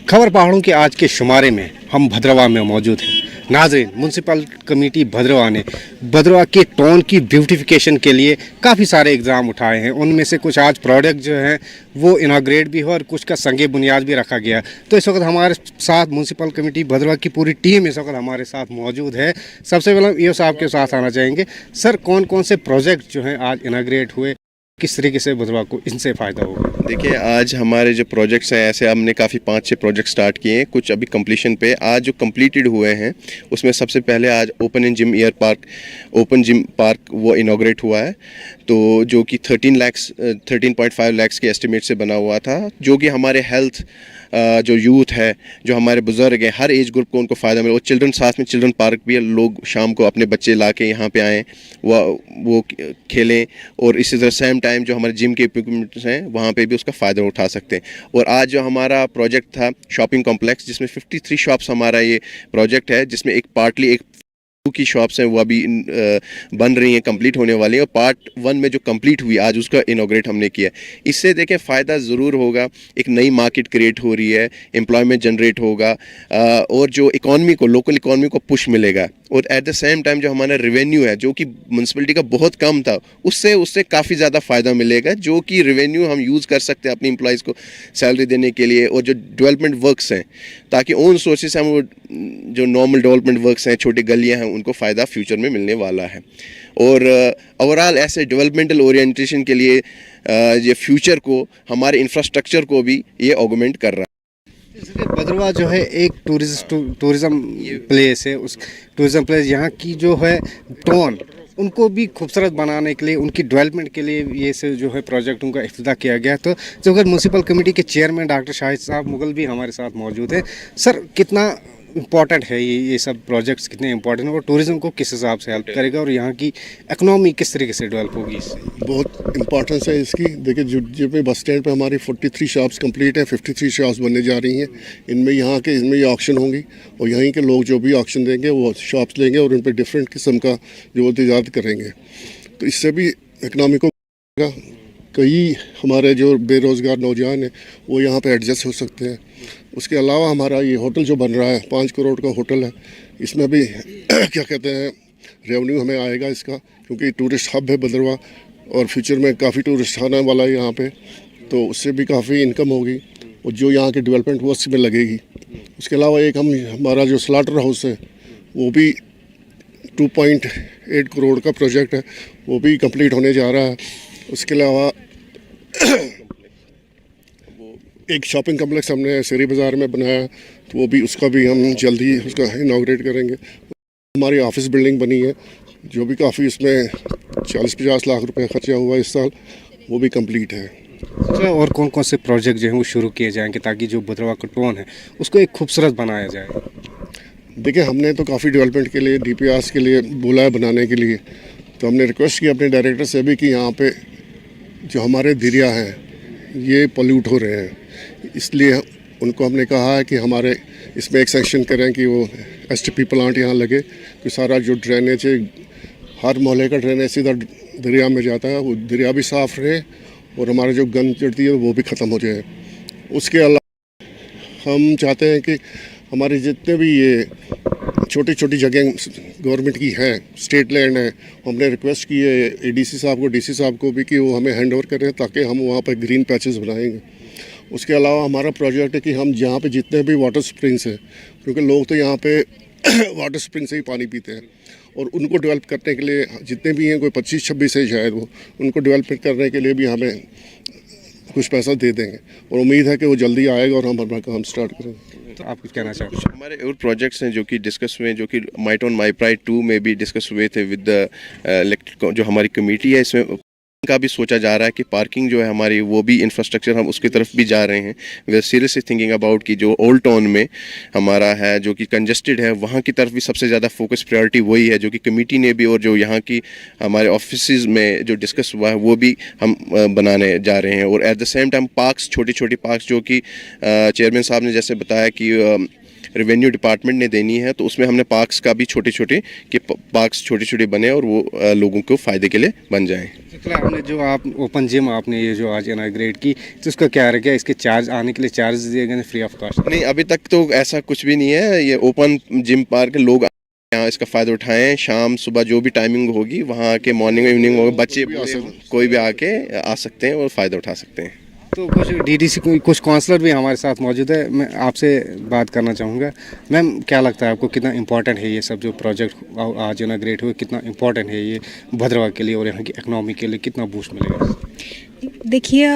खबर पहाड़ों के आज के शुमारे में हम भद्रवाह में मौजूद हैं। नाज़रीन, म्यूनसिपल कमेटी भद्रवाह ने भद्रवाह के टाउन की ब्यूटिफिकेशन के लिए काफ़ी सारे एग्ज़ाम उठाए हैं। उनमें से कुछ आज प्रोडक्ट जो हैं वो इनाग्रेट भी हुआ और कुछ का संगे बुनियाद भी रखा गया। तो इस वक्त हमारे साथ म्यूनसिपल कमेटी भद्रवाह की पूरी टीम इस वक्त हमारे साथ मौजूद है। सबसे पहले हम ईओ साहब के साथ आना चाहेंगे। सर, कौन कौन से प्रोजेक्ट जो हैं आज इनाग्रेट हुए, किस तरीके से भद्रवाह को इनसे फ़ायदा होगा? देखिए, आज हमारे जो प्रोजेक्ट्स हैं, ऐसे हमने काफ़ी 5-6 प्रोजेक्ट स्टार्ट किए हैं, कुछ अभी कंप्लीशन पे। आज जो कंप्लीटेड हुए हैं उसमें सबसे पहले आज ओपन जिम पार्क वो इनॉग्रेट हुआ है, तो जो कि 13.5 लाख के एस्टिमेट से बना हुआ था, जो कि हमारे हेल्थ जो यूथ है, जो हमारे बुज़ुर्ग हैं, हर एज ग्रुप को उनको फ़ायदा मिले। और चिल्ड्रन, साथ में चिल्ड्रन पार्क भी है, लोग शाम को अपने बच्चे ला के यहाँ पे आएँ, वो खेलें, और इसी तरह सेम टाइम जो हमारे जिम के इक्विपमेंट्स हैं वहाँ पे भी उसका फ़ायदा उठा सकते हैं। और आज जो हमारा प्रोजेक्ट था शॉपिंग कॉम्प्लेक्स, जिसमें 53 शॉप्स हमारा ये प्रोजेक्ट है, जिसमें एक पार्टली एक की शॉप्स हैं वो अभी बन रही हैं, कंप्लीट होने वाली हैं, और पार्ट 1 में जो कंप्लीट हुई आज उसका इनॉग्रेट हमने किया। इससे देखें फ़ायदा ज़रूर होगा, एक नई मार्केट क्रिएट हो रही है, एम्प्लॉयमेंट जनरेट होगा, और जो इकॉनमी को, लोकल इकॉनमी को पुश मिलेगा। और एट द सेम टाइम जो हमारा रेवेन्यू है, जो कि म्यूनसिपलिटी का बहुत कम था, उससे काफ़ी ज़्यादा फ़ायदा मिलेगा, जो कि रेवेन्यू हम यूज़ कर सकते हैं अपनी एम्प्लॉयज़ को सैलरी देने के लिए। और जो डेवलपमेंट वर्क्स हैं, ताकि ओन सोर्सेस हम वो जो नॉर्मल डेवलपमेंट वर्क्स हैं, छोटी गलियां हैं, उनको फ़ायदा फ्यूचर में मिलने वाला है। और ओवरऑल ऐसे डेवलपमेंटल ओरिएंटेशन के लिए ये फ्यूचर को, हमारे इंफ्रास्ट्रक्चर को भी ये ऑगमेंट कर रहा है। इसलिए भद्रवाह जो है एक टूरिज़्म प्लेस है। उस टूरिज़्म प्लेस यहाँ की जो है टाउन, उनको भी खूबसूरत बनाने के लिए, उनकी डेवलपमेंट के लिए ये से जो है प्रोजेक्ट उनका इफ्तिताह किया गया। तो जो अगर म्यूनसिपल कमेटी के चेयरमैन डॉक्टर शाहिद साहब मुगल भी हमारे साथ मौजूद हैं। सर, कितना इम्पॉर्टेंट है ये सब प्रोजेक्ट्स, कितने इंपॉर्टेंट है और टूरिज़्म को किस हिसाब से हेल्प करेगा और यहाँ की इकनॉमी किस तरीके से डेवलप होगी इससे? बहुत इंपॉर्टेंस है इसकी। देखिए, जो पे बस स्टैंड पे हमारी 43 शॉप्स कंप्लीट है, 53 शॉप्स बनने जा रही हैं। इनमें ये ऑक्शन होंगी, और यहीं के लोग जो भी ऑक्शन देंगे वो शॉप्स लेंगे और उन पर डिफरेंट किस्म का जो तजारत करेंगे। तो इससे भी इकनॉमी को कई हमारे जो बेरोज़गार नौजवान हैं वो यहाँ पे एडजस्ट हो सकते हैं। उसके अलावा हमारा ये होटल जो बन रहा है, 5 करोड़ का होटल है, इसमें भी क्या कहते हैं, रेवेन्यू हमें आएगा इसका, क्योंकि टूरिस्ट हब है भद्रवाह, और फ्यूचर में काफ़ी टूरिस्ट आने वाला है यहाँ पे, तो उससे भी काफ़ी इनकम होगी और जो यहाँ के डेवलपमेंट वो उसमें लगेगी। उसके अलावा एक हमारा जो स्लाटर हाउस है वो भी 2.8 करोड़ का प्रोजेक्ट है, वो भी कंप्लीट होने जा रहा है। उसके अलावा एक शॉपिंग कम्प्लेक्स हमने शेरी बाज़ार में बनाया, तो वो भी उसका भी हम जल्दी उसका इनॉग्रेट करेंगे। हमारी ऑफिस बिल्डिंग बनी है, जो भी काफ़ी उसमें 40-50 लाख रुपए खर्चा हुआ इस साल, वो भी कंप्लीट है। सर, और कौन कौन से प्रोजेक्ट जो हैं वो शुरू किए जाएंगे ताकि जो भद्रवाह का टाउन है उसको एक खूबसूरत बनाया जाए? देखिए, हमने तो काफ़ी डेवलपमेंट के लिए, DPRs के लिए बोला है बनाने के लिए, तो हमने रिक्वेस्ट की अपने डायरेक्टर से भी कि यहाँ पे जो हमारे दरिया हैं ये पोल्यूट हो रहे हैं, इसलिए उनको हमने कहा है कि हमारे इसमें एक सेक्शन करें कि वो STP प्लांट यहाँ लगे, कि सारा जो ड्रेनेज है, हर मोहल्ले का ड्रेनेज सीधा दरिया में जाता है, वो दरिया भी साफ़ रहे और हमारा जो गंद चढ़ती है वो भी ख़त्म हो जाए। उसके अलावा हम चाहते हैं कि हमारे जितने भी ये छोटी छोटी जगह गवर्नमेंट की हैं, स्टेट लैंड है, हमने रिक्वेस्ट की है ADC साहब को, DC साहब को भी, कि वो हमें हैंड ओवर करें ताकि हम वहाँ पर ग्रीन पैचेस बनाएंगे। उसके अलावा हमारा प्रोजेक्ट है कि हम जहाँ पे जितने भी वाटर स्प्रिंग्स हैं, क्योंकि लोग तो यहाँ पे वाटर स्प्रिंग से ही पानी पीते हैं, और उनको डेवलप करने के लिए जितने भी हैं, कोई 25-26 है शायद, वो उनको डेवलपमेंट करने के लिए भी हमें कुछ पैसा दे देंगे, और उम्मीद है कि वो जल्दी आएगा और हम अपना काम स्टार्ट करेंगे। तो आप कुछ कहना चाहोगे? कुछ हमारे और प्रोजेक्ट्स हैं जो कि डिस्कस हुए हैं, जो कि माइट ऑन माई प्राइड 2 में भी डिस्कस हुए थे विद द जो हमारी कमेटी है। इसमें का भी सोचा जा रहा है कि पार्किंग जो है हमारी, वो भी इंफ्रास्ट्रक्चर हम उसकी तरफ भी जा रहे हैं। We are seriously thinking about कि जो ओल्ड टाउन में हमारा है, जो कि कंजस्टेड है, वहाँ की तरफ भी सबसे ज़्यादा फोकस प्रायोरिटी वही है, जो कि कमेटी ने भी, और जो यहाँ की हमारे ऑफिस में जो डिस्कस हुआ है वो भी हम बनाने जा रहे हैं। और at the same time parks, छोटी छोटी पार्क्स, जो कि चेयरमैन साहब ने जैसे बताया कि रेवेन्यू डिपार्टमेंट ने देनी है, तो उसमें हमने पार्क्स का भी छोटे छोटे बने और वो लोगों को फ़ायदे के लिए बन जाएँ। हमने जो आप ओपन जिम आपने ये जो आज इनाग्रेट की, तो उसका क्या रहेगा? इसके चार्ज आने के लिए चार्ज दिए गए फ्री ऑफ कॉस्ट? नहीं, अभी तक तो ऐसा कुछ भी नहीं है। ये ओपन जिम पार्क, लोग यहाँ इसका फ़ायदा उठाएं। शाम सुबह जो भी टाइमिंग होगी वहाँ आके, मॉर्निंग इवनिंग होगा, बच्चे कोई भी आके आ सकते हैं और फ़ायदा उठा सकते हैं। तो कुछ डीडीसी कुछ काउंसलर भी हमारे साथ मौजूद है। मैं आपसे बात करना चाहूँगा। मैम, क्या लगता है आपको, कितना इम्पोर्टेंट है ये सब जो प्रोजेक्ट आज इनाग्रेट हुए, कितना इम्पोर्टेंट है ये भद्रवाह के लिए और यहाँ की इकनॉमी के लिए, कितना बूस्ट मिलेगा? देखिए,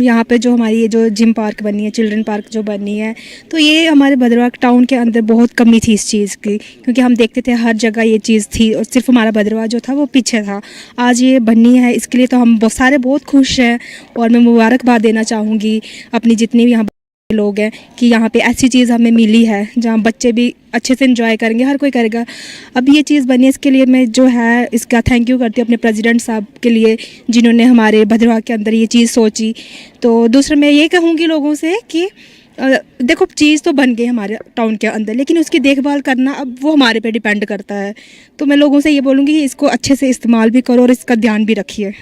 यहाँ पे जो हमारी ये जो जिम पार्क बनी है, चिल्ड्रन पार्क जो बनी है, तो ये हमारे भद्रवाह टाउन के अंदर बहुत कमी थी इस चीज़ की, क्योंकि हम देखते थे हर जगह ये चीज़ थी और सिर्फ हमारा भद्रवाह जो था वो पीछे था। आज ये बनी है, इसके लिए तो हम सारे बहुत खुश हैं और मैं मुबारकबाद देना चाहूँगी अपनी जितनी भी यहाँ लोग हैं कि यहाँ पे ऐसी चीज़ हमें मिली है जहाँ बच्चे भी अच्छे से एंजॉय करेंगे, हर कोई करेगा। अब ये चीज़ बनी है, इसके लिए मैं जो है इसका थैंक यू करती हूँ अपने प्रेसिडेंट साहब के लिए, जिन्होंने हमारे भद्रवाह के अंदर ये चीज़ सोची। तो दूसरा मैं ये कहूँगी लोगों से कि देखो, चीज़ तो बन गई हमारे टाउन के अंदर, लेकिन उसकी देखभाल करना अब वो हमारे पे डिपेंड करता है। तो मैं लोगों से ये बोलूँगी कि इसको अच्छे से इस्तेमाल भी करो और इसका ध्यान भी रखिए।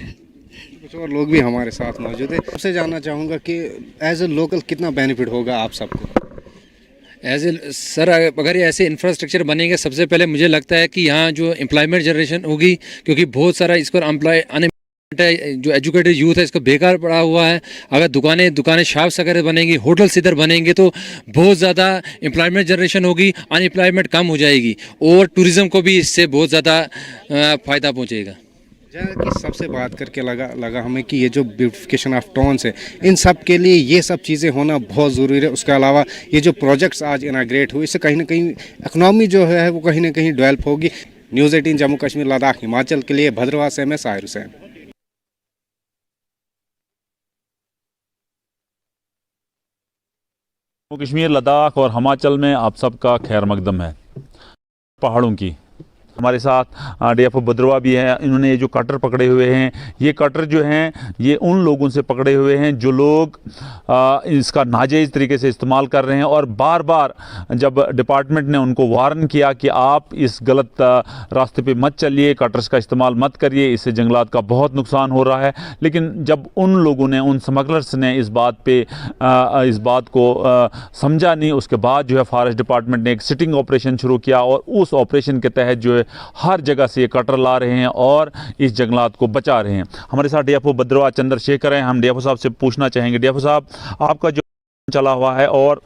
कुछ और लोग भी हमारे साथ मौजूद है। आपसे जानना चाहूँगा कि एज ए लोकल कितना बेनिफिट होगा आप सबको? एज ए सर, अगर ये ऐसे इंफ्रास्ट्रक्चर बनेंगे, सबसे पहले मुझे लगता है कि यहाँ जो एम्प्लॉयमेंट जनरेशन होगी, क्योंकि बहुत सारा इस पर अनएम्प्लॉयमेंट है, जो एजुकेटेड यूथ है इसको बेकार पड़ा हुआ है। अगर दुकानें शॉप्स वगैरह बनेंगी, होटल्स इधर बनेंगे तो बहुत ज़्यादा एम्प्लॉयमेंट जनरेशन होगी, अनएम्प्लॉयमेंट कम हो जाएगी और टूरिज़्म को भी इससे बहुत ज़्यादा फ़ायदा पहुँचेगा। कि सबसे बात करके लगा हमें कि ये जो ब्यूटिफिकेशन ऑफ टाउन्स है, इन सब के लिए ये सब चीज़ें होना बहुत ज़रूरी है। उसके अलावा ये जो प्रोजेक्ट्स आज इनाग्रेट हुए, इससे कहीं ना कहीं इकनॉमी जो है वो कहीं ना कहीं डेवलप होगी। न्यूज़ 18 जम्मू कश्मीर लद्दाख हिमाचल के लिए भद्रवाह से मैं साहिर हुसैन। जम्मू कश्मीर, लद्दाख और हिमाचल में आप सबका खैर मकदम है। पहाड़ों की हमारे साथ डीएफओ भद्रवाह भी है। इन्होंने ये जो कटर पकड़े हुए हैं, ये कटर जो हैं ये उन लोगों से पकड़े हुए हैं जो लोग इसका नाजायज़ तरीके से इस्तेमाल कर रहे हैं। और बार बार जब डिपार्टमेंट ने उनको वार्न किया कि आप इस गलत रास्ते पे मत चलिए, कटर्स का इस्तेमाल मत करिए, इससे जंगलात का बहुत नुकसान हो रहा है, लेकिन जब उन लोगों ने, उन स्मगलर्स ने इस बात को समझा नहीं, उसके बाद जो है फॉरेस्ट डिपार्टमेंट ने एक सिटिंग ऑपरेशन शुरू किया और उस ऑपरेशन के तहत जो है हर जगह से ये कटर ला रहे हैं और इस जंगलात को बचा रहे हैं। हमारे साथ डीएफओ भद्रवाह चंद्रशेखर हैं। हम डीएफओ साहब से पूछना चाहेंगे, डीएफओ साहब, आपका जो चला हुआ है और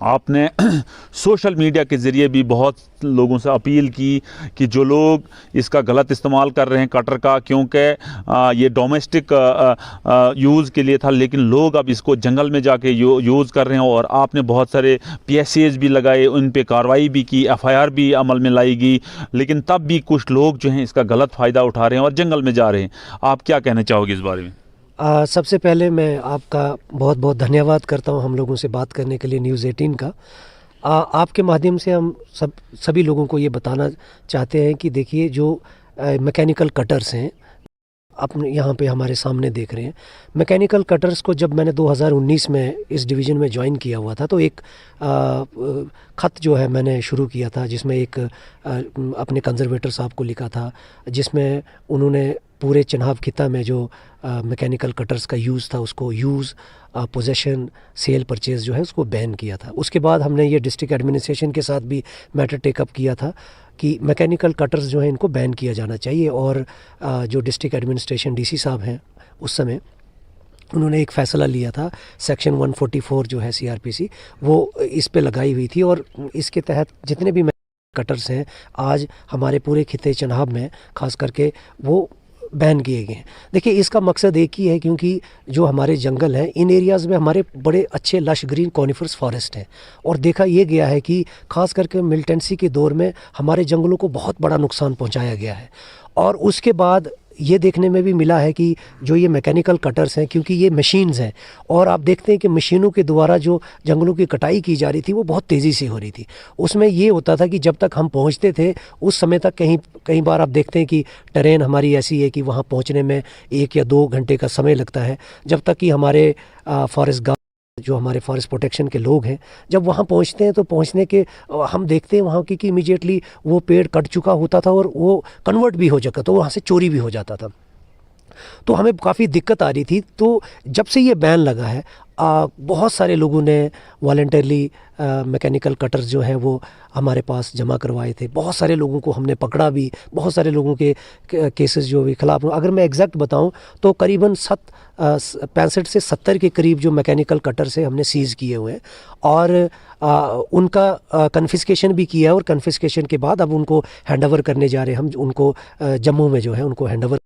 आपने सोशल मीडिया के ज़रिए भी बहुत लोगों से अपील की कि जो लोग इसका गलत इस्तेमाल कर रहे हैं कटर का, क्योंकि ये डोमेस्टिक यूज़ के लिए था, लेकिन लोग अब इसको जंगल में जाके यूज़ कर रहे हैं और आपने बहुत सारे PSAs भी लगाए, उन पे कार्रवाई भी की, FIR भी अमल में लाई गई, लेकिन तब भी कुछ लोग जो हैं इसका गलत फ़ायदा उठा रहे हैं और जंगल में जा रहे हैं। आप क्या कहना चाहोगे इस बारे में? सबसे पहले मैं आपका बहुत बहुत धन्यवाद करता हूं हम लोगों से बात करने के लिए, न्यूज़ 18 का। आपके माध्यम से हम सभी लोगों को ये बताना चाहते हैं कि देखिए, जो मैकेनिकल कटर्स हैं, अपने यहाँ पे हमारे सामने देख रहे हैं, मैकेनिकल कटर्स को जब मैंने 2019 में इस डिवीज़न में ज्वाइन किया हुआ था, तो एक ख़त जो है मैंने शुरू किया था, जिसमें एक अपने कंजर्वेटर साहब को लिखा था, जिसमें उन्होंने पूरे चिनाब खिता में जो मैकेनिकल कटर्स का यूज़ था उसको पोजेशन, सेल, परचेज़ जो है उसको बैन किया था। उसके बाद हमने ये डिस्ट्रिक्ट एडमिनिस्ट्रेशन के साथ भी मैटर टेकअप किया था कि मैकेनिकल कटर्स जो हैं इनको बैन किया जाना चाहिए। और जो डिस्ट्रिक्ट एडमिनिस्ट्रेशन DC साहब हैं उस समय, उन्होंने एक फ़ैसला लिया था, सेक्शन 144 जो है CRPC वो इस पे लगाई हुई थी और इसके तहत जितने भी कटर्स हैं आज हमारे पूरे खिते चिनाब में ख़ास करके वो बैन किए गए हैं। देखिए, इसका मकसद एक ही है, क्योंकि जो हमारे जंगल हैं इन एरियाज़ में हमारे बड़े अच्छे लश ग्रीन कॉनिफरस फॉरेस्ट हैं और देखा ये गया है कि ख़ास करके मिलिटेंसी के दौर में हमारे जंगलों को बहुत बड़ा नुकसान पहुंचाया गया है। और उसके बाद ये देखने में भी मिला है कि जो ये मैकेनिकल कटर्स हैं, क्योंकि ये मशीन्स हैं और आप देखते हैं कि मशीनों के द्वारा जो जंगलों की कटाई की जा रही थी वो बहुत तेज़ी से हो रही थी। उसमें ये होता था कि जब तक हम पहुंचते थे उस समय तक कई बार आप देखते हैं कि ट्रेन हमारी ऐसी है कि वहाँ पहुँचने में 1 या 2 घंटे का समय लगता है, जब तक कि हमारे फॉरेस्ट जो हमारे फॉरेस्ट प्रोटेक्शन के लोग हैं, जब वहाँ पहुँचते हैं तो पहुँचने के हम देखते हैं वहाँ की कि इमीडिएटली वो पेड़ कट चुका होता था और वो कन्वर्ट भी हो जाता था, तो वहाँ से चोरी भी हो जाता था। तो हमें काफ़ी दिक्कत आ रही थी। तो जब से ये बैन लगा है बहुत सारे लोगों ने वॉलंटरली मैकेनिकल कटर्स जो हैं वो हमारे पास जमा करवाए थे। बहुत सारे लोगों को हमने पकड़ा भी, बहुत सारे लोगों के केसेस जो भी खिलाफ, अगर मैं एग्जैक्ट बताऊं तो करीबन 65 से 70 के करीब जो मैकेनिकल कटर्स है हमने सीज़ किए हुए हैं और उनका कन्फिस्केशन भी किया है और कन्फिस्केशन के बाद अब उनको हैंडओवर करने जा रहे हैं हम उनको जम्मू में जो है उनको हैंडओवर।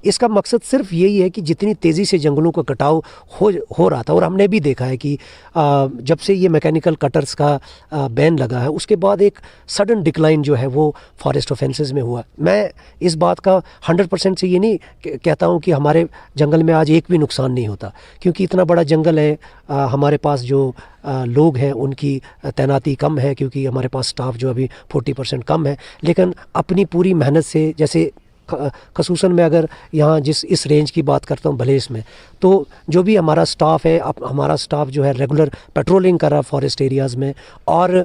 इसका मकसद सिर्फ यही है कि जितनी तेज़ी से जंगलों का कटाव हो रहा था, और हमने भी देखा है कि जब से ये मैकेनिकल कटर्स का बैन लगा है उसके बाद एक सडन डिक्लाइन जो है वो फॉरेस्ट ऑफेंसेस में हुआ। मैं इस बात का 100% से ये नहीं कहता हूँ कि हमारे जंगल में आज एक भी नुकसान नहीं होता, क्योंकि इतना बड़ा जंगल है। हमारे पास जो लोग हैं उनकी तैनाती कम है क्योंकि हमारे पास स्टाफ जो अभी 40% कम है, लेकिन अपनी पूरी मेहनत से, जैसे खसूसन में अगर यहाँ इस रेंज की बात करता हूँ भलेस में, तो जो भी हमारा स्टाफ है, हमारा स्टाफ जो है रेगुलर पेट्रोलिंग कर रहा है फॉरेस्ट एरियाज़ में। और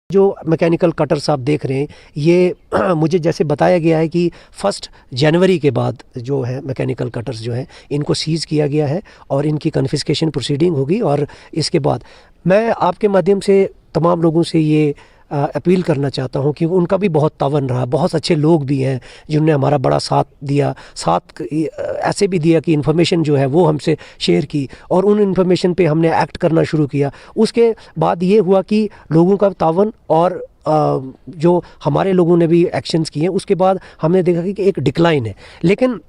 जो मैकेनिकल कटर्स आप देख रहे हैं ये मुझे जैसे बताया गया है कि 1 जनवरी के बाद जो है मैकेनिकल कटर्स जो हैं इनको सीज़ किया गया है और इनकी कन्फिस्केशन प्रोसीडिंग होगी। और इसके बाद मैं आपके माध्यम से तमाम लोगों से ये अपील करना चाहता हूं कि उनका भी बहुत तावन रहा। बहुत अच्छे लोग भी हैं जिन्होंने हमारा बड़ा साथ दिया, साथ ऐसे भी दिया कि इन्फॉर्मेशन जो है वो हमसे शेयर की और उन इन्फॉर्मेशन पे हमने एक्ट करना शुरू किया। उसके बाद ये हुआ कि लोगों का तावन और जो हमारे लोगों ने भी एक्शंस किए, उसके बाद हमने देखा कि एक डिक्लाइन है। लेकिन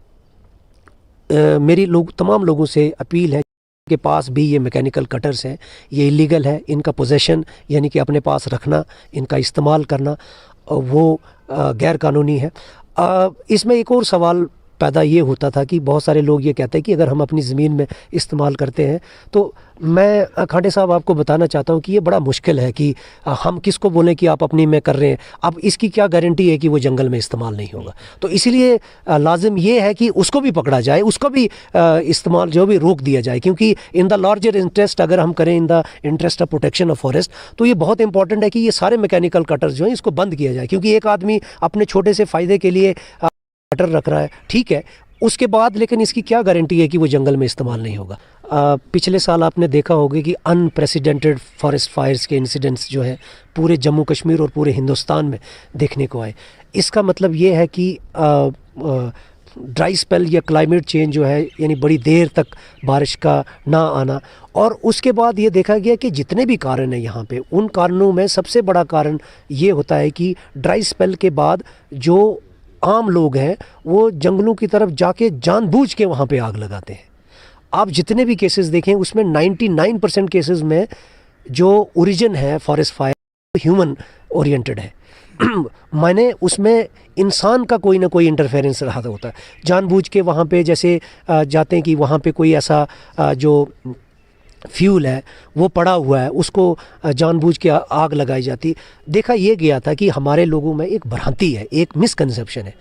मेरी तमाम लोगों से अपील है के पास भी ये मैकेनिकल कटर्स हैं, ये इलीगल है, इनका पोजेशन यानी कि अपने पास रखना, इनका इस्तेमाल करना वो गैर कानूनी है। इसमें एक और सवाल पैदा ये होता था कि बहुत सारे लोग ये कहते हैं कि अगर हम अपनी ज़मीन में इस्तेमाल करते हैं, तो मैं खांडे साहब आपको बताना चाहता हूँ कि ये बड़ा मुश्किल है कि हम किसको बोलें कि आप अपनी में कर रहे हैं। अब इसकी क्या गारंटी है कि वो जंगल में इस्तेमाल नहीं होगा? तो इसीलिए लाजिम ये है कि उसको भी पकड़ा जाए, उसको भी इस्तेमाल जो भी रोक दिया जाए, क्योंकि इन द लार्जर इंटरेस्ट अगर हम करें, in the interest of protection of forest, तो ये बहुत इंपॉर्टेंट है कि ये सारे मैकेनिकल कटर्स जो हैं इसको बंद किया जाए। क्योंकि एक आदमी अपने छोटे से फ़ायदे के लिए कटर रख रहा है, ठीक है, उसके बाद लेकिन इसकी क्या गारंटी है कि वो जंगल में इस्तेमाल नहीं होगा? पिछले साल आपने देखा होगा कि अनप्रेसिडेंटेड फॉरेस्ट फायर्स के इंसिडेंट्स जो है पूरे जम्मू कश्मीर और पूरे हिंदुस्तान में देखने को आए। इसका मतलब ये है कि ड्राई स्पेल या क्लाइमेट चेंज जो है, यानी बड़ी देर तक बारिश का ना आना, और उसके बाद ये देखा गया कि जितने भी कारण हैं यहाँ पे, उन कारणों में सबसे बड़ा कारण ये होता है कि ड्राई स्पेल के बाद जो आम लोग हैं वो जंगलों की तरफ जाके जानबूझ के वहाँ पे आग लगाते हैं। आप जितने भी केसेस देखें उसमें 99% केसेस में जो ओरिजिन है फॉरेस्ट फायर ह्यूमन ओरिएंटेड है। माने उसमें इंसान का कोई ना कोई इंटरफेरेंस रहा होता है। जानबूझ के वहाँ पे जैसे जाते हैं कि वहाँ पे कोई ऐसा जो फ्यूल है वो पड़ा हुआ है, उसको जानबूझ के आग लगाई जाती। देखा ये गया था कि हमारे लोगों में एक भ्रांति है, एक मिसकंसेप्शन है।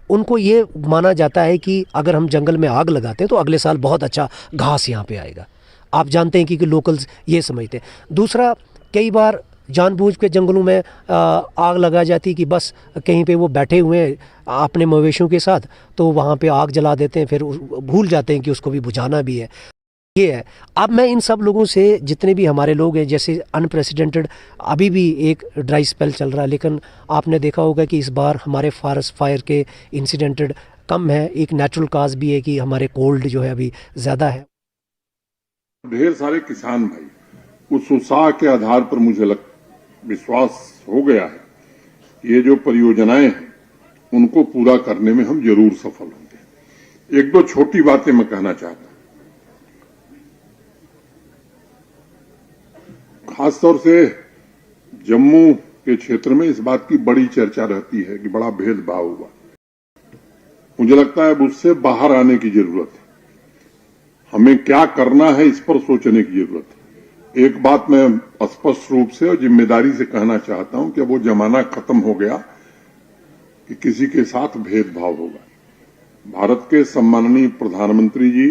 उनको ये माना जाता है कि अगर हम जंगल में आग लगाते हैं तो अगले साल बहुत अच्छा घास यहाँ पे आएगा। आप जानते हैं कि लोकल्स ये समझते हैं। दूसरा, कई बार जानबूझ के जंगलों में आग लगा जाती कि बस कहीं पे वो बैठे हुए हैं अपने मवेशियों के साथ, तो वहाँ पे आग जला देते हैं, फिर भूल जाते हैं कि उसको भी बुझाना भी है। ये है। अब मैं इन सब लोगों से, जितने भी हमारे लोग हैं, जैसे अनप्रेसिडेंटेड अभी भी एक ड्राई स्पेल चल रहा है, लेकिन आपने देखा होगा कि इस बार हमारे फॉरेस्ट फायर के इंसिडेंटेड कम है। एक नेचुरल काज भी है कि हमारे कोल्ड जो है अभी ज़्यादा है। ढेर सारे किसान भाई उस उत्साह के आधार पर मुझे विश्वास हो गया है ये जो परियोजनाएं हैं उनको पूरा करने में हम जरूर सफल होंगे। एक दो छोटी बातें मैं कहना चाहता हूं। खासतौर से जम्मू के क्षेत्र में इस बात की बड़ी चर्चा रहती है कि बड़ा भेदभाव हुआ। मुझे लगता है अब उससे बाहर आने की जरूरत है। हमें क्या करना है इस पर सोचने की जरूरत है। एक बात मैं स्पष्ट रूप से और जिम्मेदारी से कहना चाहता हूं कि वो जमाना खत्म हो गया कि किसी के साथ भेदभाव होगा। भारत के सम्माननीय प्रधानमंत्री जी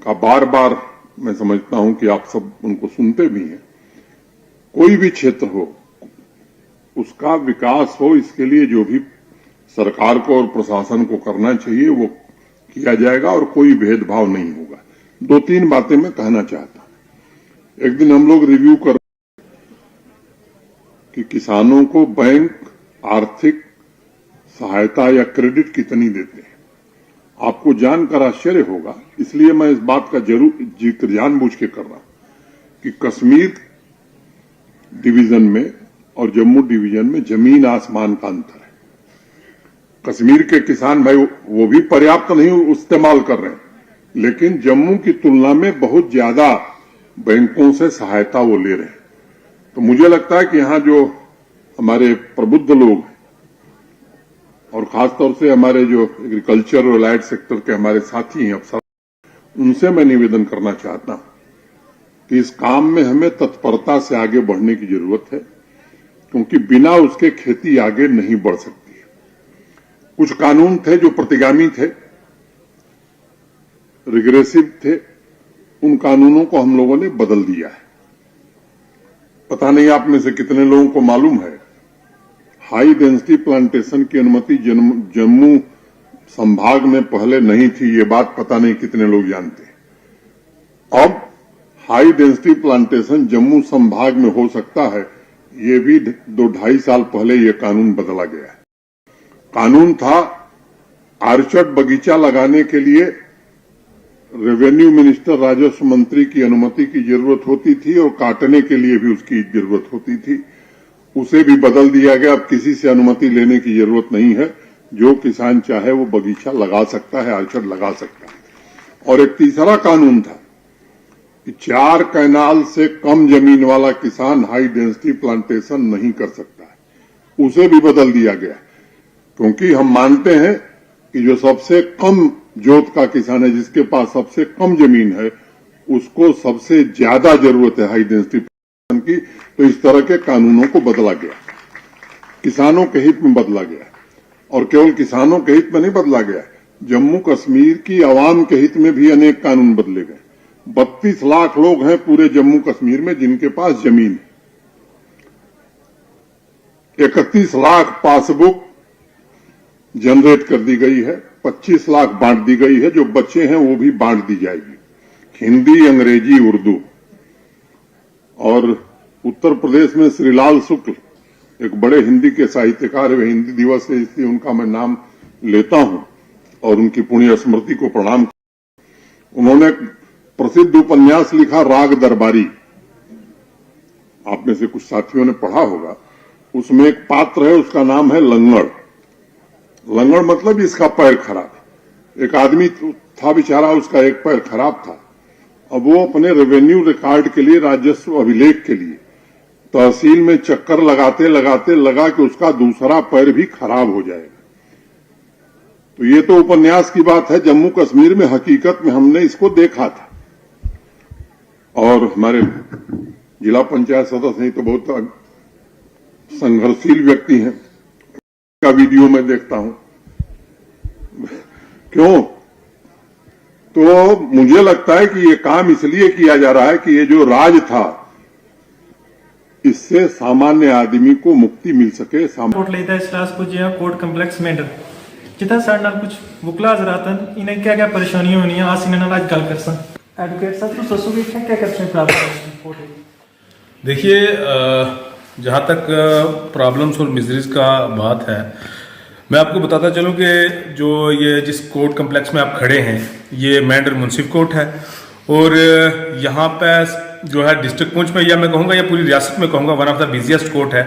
का बार बार मैं समझता हूं कि आप सब उनको सुनते भी हैं। कोई भी क्षेत्र हो, उसका विकास हो, इसके लिए जो भी सरकार को और प्रशासन को करना चाहिए वो किया जाएगा और कोई भेदभाव नहीं होगा। 2-3 बातें मैं कहना चाहता हूं। एक दिन हम लोग रिव्यू कर कि किसानों को बैंक आर्थिक सहायता या क्रेडिट कितनी देते हैं। आपको जानकर आश्चर्य होगा, इसलिए मैं इस बात का जरूर जिक्र जानबूझ के कर रहा हूं कि कश्मीर डिवीजन में और जम्मू डिवीजन में जमीन आसमान का अंतर है। कश्मीर के किसान भाई वो भी पर्याप्त नहीं इस्तेमाल कर रहे हैं, लेकिन जम्मू की तुलना में बहुत ज्यादा बैंकों से सहायता वो ले रहे हैं। तो मुझे लगता है कि यहां जो हमारे प्रबुद्ध लोग हैं और खासतौर से हमारे जो एग्रीकल्चर और एलाइड सेक्टर के हमारे साथी हैं अफसर, उनसे मैं निवेदन करना चाहता हूं कि इस काम में हमें तत्परता से आगे बढ़ने की जरूरत है, क्योंकि बिना उसके खेती आगे नहीं बढ़ सकती है। कुछ कानून थे जो प्रतिगामी थे, रिग्रेसिव थे, उन कानूनों को हम लोगों ने बदल दिया है। पता नहीं आप में से कितने लोगों को मालूम है, हाई डेंसिटी प्लांटेशन की अनुमति जम्मू संभाग में पहले नहीं थी। ये बात पता नहीं कितने लोग जानते हैं। अब हाई डेंसिटी प्लांटेशन जम्मू संभाग में हो सकता है, ये भी 2-2.5 साल पहले ये कानून बदला गया है। कानून था आर्चर्ड बगीचा लगाने के लिए रेवेन्यू मिनिस्टर, राजस्व मंत्री की अनुमति की जरूरत होती थी और काटने के लिए भी उसकी जरूरत होती थी। उसे भी बदल दिया गया। अब किसी से अनुमति लेने की जरूरत नहीं है, जो किसान चाहे वो बगीचा लगा सकता है, आर्चर्ड लगा सकता है। और एक तीसरा कानून था कि 4 कैनाल से कम जमीन वाला किसान हाई डेंसिटी प्लांटेशन नहीं कर सकता है, उसे भी बदल दिया गया। क्योंकि हम मानते हैं कि जो सबसे कम जोत का किसान है, जिसके पास सबसे कम जमीन है, उसको सबसे ज्यादा जरूरत है हाई डेंसिटी प्लांटेशन की। तो इस तरह के कानूनों को बदला गया, किसानों के हित में बदला गया। और केवल किसानों के हित में नहीं बदला गया, जम्मू कश्मीर की आवाम के हित में भी अनेक कानून बदले गए। 32 लाख लोग हैं पूरे जम्मू कश्मीर में जिनके पास जमीन है। 31 लाख पासबुक जनरेट कर दी गई है, 25 लाख बांट दी गई है, जो बच्चे हैं वो भी बांट दी जाएगी, हिंदी, अंग्रेजी, उर्दू। और उत्तर प्रदेश में श्रीलाल शुक्ल एक बड़े हिंदी के साहित्यकार है, हिंदी दिवस है इसलिए उनका मैं नाम लेता हूं और उनकी पुण्य स्मृति को प्रणाम। उन्होंने प्रसिद्ध उपन्यास लिखा राग दरबारी, आप में से कुछ साथियों ने पढ़ा होगा। उसमें एक पात्र है, उसका नाम है लंगड़। लंगड़ मतलब इसका पैर खराब। एक आदमी था बेचारा, उसका एक पैर खराब था। अब वो अपने रेवेन्यू रिकॉर्ड के लिए, राजस्व अभिलेख के लिए तहसील में चक्कर लगाते लगाते लगा कि उसका दूसरा पैर भी खराब हो जाएगा। तो ये तो उपन्यास की बात है, जम्मू कश्मीर में हकीकत में हमने इसको देखा था। और हमारे जिला पंचायत सदस्य नहीं तो बहुत संघर्षशील व्यक्ति हैं, का वीडियो मैं देखता हूं। क्यों? तो मुझे लगता है कि ये काम इसलिए किया जा रहा है कि ये जो राज था, इससे सामान्य आदमी को मुक्ति मिल सके। कोर्ट लेता स्टास को जो कोर्ट कम्प्लेक्स में जितना साढ़े नाल कुछ बुकलाज रहता इन्हें क्या क्या परेशानी होनी है, आज इन्हें आज गल कर सकते एडवोकेट साहब तो ससुर क्या करते हैं। देखिए, जहाँ तक प्रॉब्लम्स और मिजरीज का बात है, मैं आपको बताता चलूँ कि जो ये जिस कोर्ट कम्प्लेक्स में आप खड़े हैं, ये मैंडर मुंसिफ कोर्ट है। और यहाँ पे जो है डिस्ट्रिक्ट पुंछ में, या मैं कहूँगा या पूरी रियासत में कहूँगा, one of the busiest court है,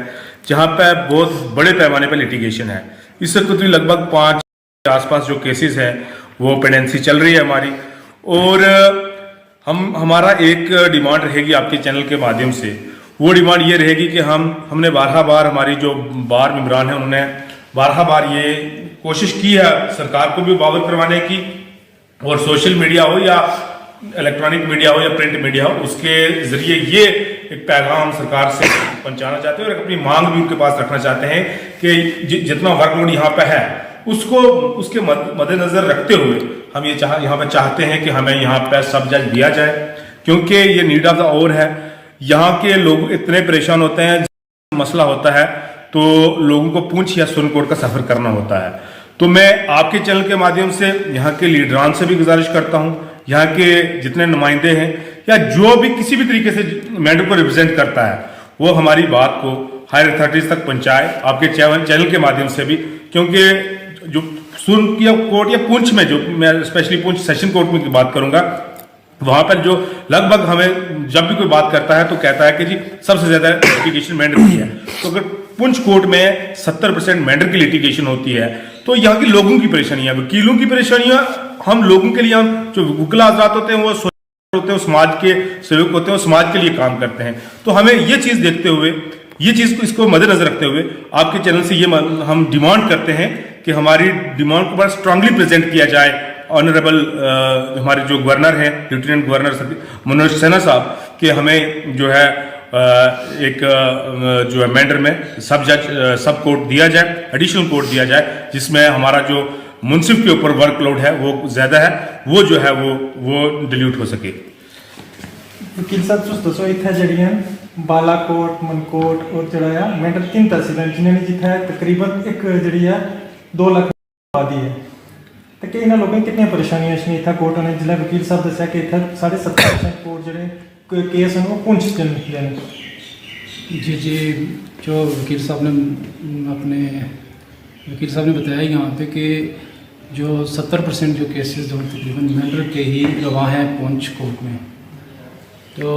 जहाँ पे बहुत बड़े पैमाने पर लिटिगेशन है। इस वक्त लगभग 5 के आसपास जो केसेस हैं वो पेंडेंसी चल रही है हमारी। और हमारा एक डिमांड रहेगी आपके चैनल के माध्यम से, वो डिमांड ये रहेगी कि हमने 12 बार, हमारी जो बार मेंबरान है उन्होंने 12 बार ये कोशिश की है सरकार को भी अवगत करवाने की, और सोशल मीडिया हो या इलेक्ट्रॉनिक मीडिया हो या प्रिंट मीडिया हो, उसके जरिए ये एक पैगाम हम सरकार से पहुंचाना चाहते हैं और अपनी मांग भी उनके पास रखना चाहते हैं कि जितना वर्कलोड यहाँ पे है उसको उसके मद्देनजर रखते हुए हम ये यहाँ पर चाहते हैं कि हमें यहाँ पर सब जज दिया जाए, क्योंकि ये नीड ऑफ द आवर है। यहाँ के लोग इतने परेशान होते हैं, मसला होता है तो लोगों को पूंछ या सुप्रीम कोर्ट का सफर करना होता है। तो मैं आपके चैनल के माध्यम से यहाँ के लीडरान से भी गुजारिश करता हूँ, यहाँ के जितने नुमाइंदे हैं या जो भी किसी भी तरीके से मैटर को रिप्रेजेंट करता है, वो हमारी बात को हायर अथॉरिटीज तक पहुँचाए आपके चैनल के माध्यम से भी, क्योंकि जो सुप्रीम कोर्ट या पुंछ में, जो मैं स्पेशली पुंछ सेशन कोर्ट में की बात करूंगा, वहां पर जो लगभग हमें जब भी कोई बात करता है तो कहता है कि जी सबसे ज्यादा लिटिगेशन मैंडर की है। तो अगर पुंछ कोर्ट में 70% मैंडर की लिटिगेशन होती है तो यहाँ के लोगों की परेशानियां, वकीलों की परेशानियां, हम लोगों के लिए, हम जो वकील हजरात होते हैं वो होते हैं, समाज के सेवक होते हैं, समाज के लिए काम करते हैं। तो हमें ये चीज देखते हुए, ये चीज को इसको मद्देनजर रखते हुए आपके चैनल से ये हम डिमांड करते हैं कि हमारी डिमांड को बड़ा स्ट्रांगली प्रेजेंट किया जाए। ऑनरेबल हमारे जो गवर्नर हैं, लेफ्टिनेंट गवर्नर मनोज सिन्हा साहब, कि हमें जो है एक जो है मैंडर में सब कोर्ट दिया जाए, एडिशनल कोर्ट दिया जाए, जिसमें हमारा जो मुंसिफ के ऊपर वर्कलोड है वो ज्यादा है, वो जो है वो डिल्यूट हो सके। वकील साहब तुस दसो इत्थे जड़ियां बालाकोट, मनकोट और जड़ा मैंडर 3 तहसीलां जिन्हें जिथे तकरीबन एक जड़ी है 2 लाख आबादी है, तो कि इन्होंने लोगों कितनी परेशानियां इत्थे कोर्ट ने, जिला वकील साहब दस्या कि इत्थे 70% कोर्ट जड़े केस हैं वो पुंछ देने। जी जो वकील साहब ने बताया यहाँ पे कि जो 70% जो केसेस जो तकरीबन मैंडर के ही रवा हैं पुंछ कोर्ट में, तो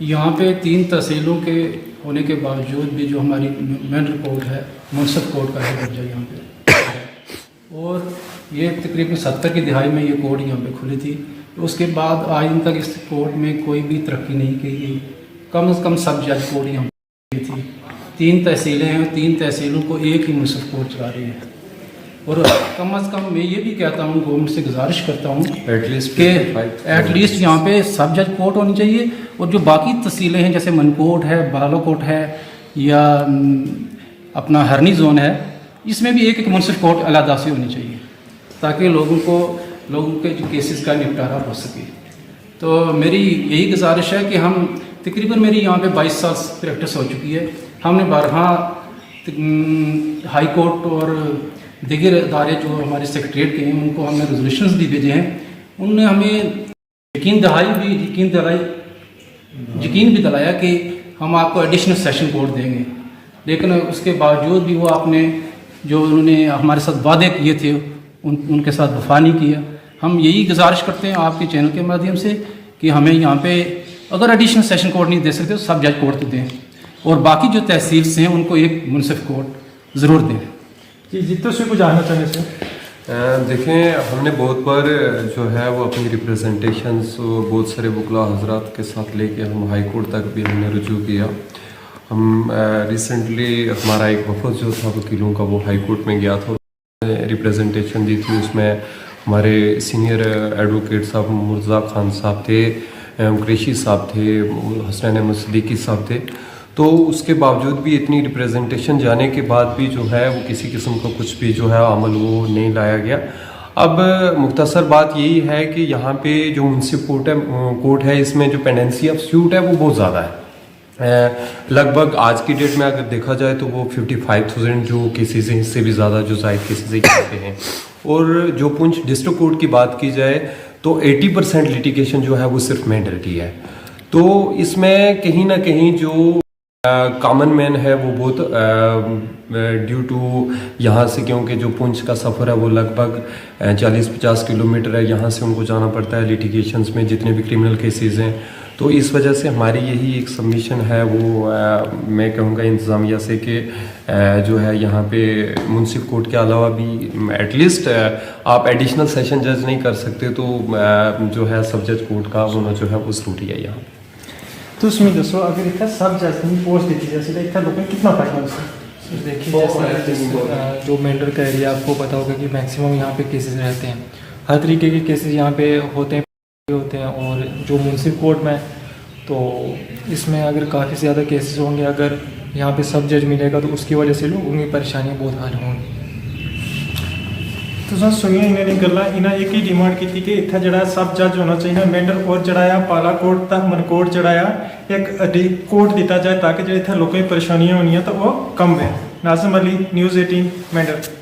यहाँ पे 3 तहसीलों के होने के बावजूद भी जो हमारी मैंडर कोर्ट है, मुंसिफ कोर्ट का है दर्जा यहाँ पे, और ये तकरीबन 70 की दिहाई में ये कोर्ट यहाँ पे खुली थी। उसके बाद आज दिन तक इस कोर्ट में कोई भी तरक्की नहीं की गई। कम से कम सब जज कोर्ट यहाँ पे थी। 3 तहसीलें हैं, 3 तहसीलों को एक ही मुंसिफ कोर्ट चला रही है। और कम से कम मैं ये भी कहता हूँ, गवर्नमेंट से गुजारिश करता हूँ कि एटलीस्ट यहाँ पे सब जज कोर्ट होनी चाहिए, और जो बाकी तहसीलें हैं जैसे मनकोट है, बालाकोट है या अपना हरनी जोन है, इसमें भी एक मुंसिफ कोर्ट अलहदा से होनी चाहिए, ताकि लोगों के जो केसेस का निपटारा हो सके। तो मेरी यही गुजारिश है कि हम तकरीबन, मेरी यहाँ पे 22 साल प्रैक्टिस हो चुकी है, हमने 12 हाई कोर्ट और दीगर अदारे जो हमारे सेक्रेटरीट के हैं उनको हमने रेजोल्यूशंस भी भेजे हैं। उनने हमें यकीन भी दिलाया कि हम आपको एडिशनल सेशन कोर्ट देंगे, लेकिन उसके बावजूद भी वो आपने जो उन्होंने हमारे साथ वादे किए थे उनके साथ वफा नहीं किया। हम यही गुजारिश करते हैं आपके चैनल के माध्यम से कि हमें यहाँ पे अगर एडिशनल सेशन कोर्ट नहीं दे सकते तो सब जज कोर्ट तो दें, और बाकी जो तहसील से हैं उनको एक मुंसिफ कोर्ट ज़रूर दें। जी तो उसमें कुछ जानना चाहिए सर। देखें, हमने बहुत बार जो है वो अपनी रिप्रेजेंटेशंस बहुत सारे वकला हजरात के साथ लेके हम हाई कोर्ट तक भी हमने रुजू किया। हम रिसेंटली हमारा एक वफद जो था वकीलों का वो हाई कोर्ट में गया था, रिप्रेजेंटेशन दी थी। उसमें हमारे सीनियर एडवोकेट साहब मुर्जा खान साहब थे, कुरैशी साहब थे, हसनैन अहमद सिद्दीकी साहब थे। तो उसके बावजूद भी इतनी रिप्रेजेंटेशन जाने के बाद भी जो है वो किसी किस्म का कुछ भी जो है अमल वो नहीं लाया गया। अब मुख्तसर बात यही है कि यहाँ पे जो मुंसिफ कोर्ट है इसमें जो पेंडेंसी ऑफ सूट है वो बहुत ज़्यादा है। लगभग आज की डेट में अगर देखा जाए तो वो 55,000 जो केसेस हैं, इससे भी ज़्यादा जो जायद केसेस यहाँ पे हैं। और जो पुंछ डिस्ट्रिक्ट कोर्ट की बात की जाए तो 80% लिटिगेशन जो है वो सिर्फ मैंडर की है। तो इसमें कहीं ना कहीं जो कॉमन मैन है वो बहुत ड्यू टू यहाँ से, क्योंकि जो पुंछ का सफ़र है वो लगभग 40-50 किलोमीटर है, यहाँ से उनको जाना पड़ता है लिटिगेशंस में जितने भी क्रिमिनल केसेस हैं। तो इस वजह से हमारी यही एक सबमिशन है वो मैं कहूँगा इंतज़ामिया से कि जो है यहाँ पे मुंसिफ कोर्ट के अलावा भी एटलीस्ट आप एडिशनल सेशन जज नहीं कर सकते तो जो है सब जज कोर्ट का वो जो है वो ज़रूरी है यहाँ। तो उसमें दसो अगर इतना सब जज की पोस्ट दी जाए तो इतना लोगों कितना फायदा हो सकता? देखिए जैसे जो मेंडर का एरिया आपको पता होगा कि मैक्सिमम यहाँ पे केसेस रहते हैं, हर तरीके के केसेस यहाँ पे होते हैं। और जो मुंसिफ कोर्ट में तो इसमें अगर काफ़ी ज़्यादा केसेस होंगे, अगर यहाँ पे सब जज मिलेगा तो उसकी वजह से लोगों की परेशानियाँ बहुत हल होंगी। तुसां सुनिया इन्हां दी गल्लां इन्हां एक ही डिमांड की कि इत्थे जिहड़ा सब जज होना चाहिए मैंडल और जिहड़ा आ बालाकोट दा मनकोट जिहड़ा आ एक कोर्ट दिता जाए ताकि जिहड़े इत्थे लोकें गी परेशानियां होनियां तो वो कम है। Nazim Ali, news 18 Mendel.